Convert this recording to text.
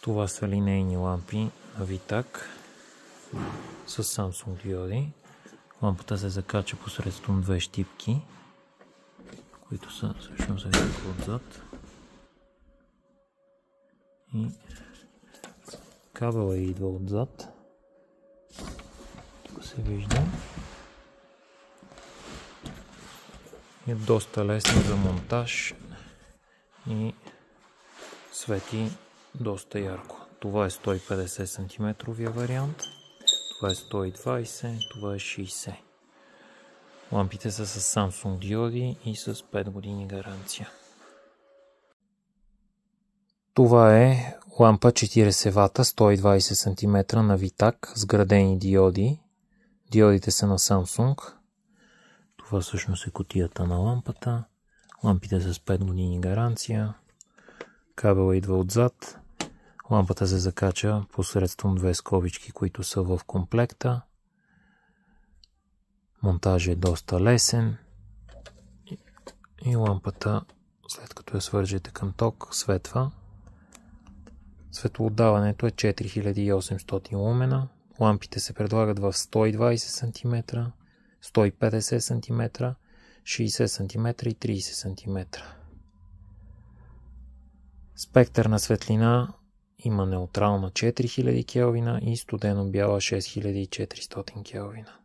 Това са линейни лампи на Витак с Samsung диоди. Лампата се закача посредством две щипки, които са всъщност отзад. И кабела идва отзад. Тук се вижда. Е доста лесно за монтаж и свети доста ярко. Това е 150 см вариант, това е 120, това е 60. Лампите са с Samsung диоди и с 5 години гаранция. Това е лампа 40 вата, 120 см на Витак с градени диоди. Диодите са на Samsung. Това всъщност е кутията на лампата. Лампите с 5 години гаранция. Кабела идва отзад. Лампата се закача посредством две скобички, които са в комплекта. Монтажът е доста лесен. И лампата, след като я свържете към ток, светва. Светлоотдаването е 4800 лумена. Лампите се предлагат в 120 см, 150 см, 60 см и 30 см. Спектър на светлина има неутрална 4000 келвина и студено бяла 6400 келвина.